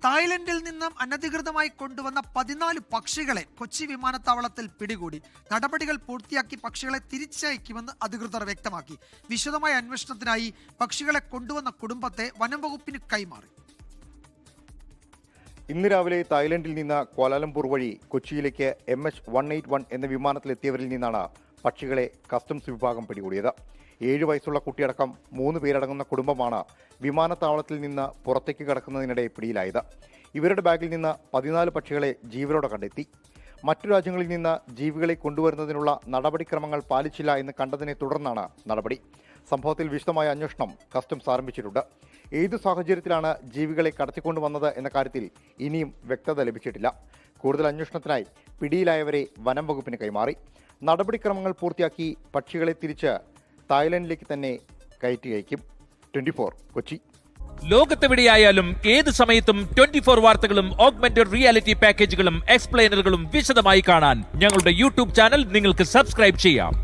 തായ്ലൻഡിൽ നിന്നും അനധികൃതമായി കൊണ്ടുവന്ന 14 പക്ഷികളെ കൊച്ചി വിമാനത്താവളത്തിൽ പിടികൂടി. നടപടികൾ പൂർത്തിയാക്കി പക്ഷികളെ തിരിച്ചയക്കുമെന്ന് അധികൃതർ വ്യക്തമാക്കി. വിശദമായ അന്വേഷണത്തിനായി പക്ഷികളെ കൊണ്ടുവന്ന കുടുംബത്തെ വനം വകുപ്പിന് കൈമാറി. ഇന്ന് രാവിലെ തായ്ലൻഡിൽ നിന്ന് ക്വാലാലംപൂർ വഴി കൊച്ചിയിലേക്ക് MH181 എന്ന വിമാനത്തിലെത്തിയവരിൽ നിന്നാണ് പക്ഷികളെ കസ്റ്റംസ് വിഭാഗം പിടികൂടിയത്. 7 വയസ്സുള്ള കുട്ടിയടക്കം 3 പേരടങ്ങുന്ന കുടുംബമാണ് വിമാനത്താവളത്തിൽ നിന്ന് പുറത്തേക്ക് കടക്കുന്നതിനിടെ പിടിയിലായത്. ഇവരുടെ ബാഗിൽ നിന്ന് 14 പക്ഷികളെ ജീവനോടെ കണ്ടെത്തി. മറ്റു രാജ്യങ്ങളിൽ നിന്ന് ജീവികളെ കൊണ്ടുവരുന്നതിനുള്ള നടപടിക്രമങ്ങൾ പാലിച്ചില്ല എന്ന് കണ്ടതിനെ തുടർന്നാണ് നടപടി. സംഭവത്തിൽ വിശദമായ അന്വേഷണം കസ്റ്റംസ് ആരംഭിച്ചിട്ടുണ്ട്. ഏതു സാഹചര്യത്തിലാണ് ജീവികളെ കടത്തിക്കൊണ്ടുവന്നത് എന്ന കാര്യത്തിൽ ഇനിയും വ്യക്തത ലഭിച്ചിട്ടില്ല. കൂടുതൽ അന്വേഷണത്തിനായി പിടിയിലായവരെ വനം വകുപ്പിന് കൈമാറി. നടപടിക്രമങ്ങൾ പൂർത്തിയാക്കി പക്ഷികളെ തിരിച്ച് തായ്ലൻഡിലേക്ക് തന്നെ കയറ്റി അയക്കും. 24 കൊച്ചി. ലോകത്തെവിടെയായാലും ഏത് സമയത്തും 24 വാർത്തകളും ഓഗ്മെന്റഡ് റിയാലിറ്റി പാക്കേജുകളും എക്സ്പ്ലെയിനറുകളും വിശദമായി കാണാൻ ഞങ്ങളുടെ യൂട്യൂബ് ചാനൽ നിങ്ങൾക്ക് സബ്സ്ക്രൈബ് ചെയ്യാം.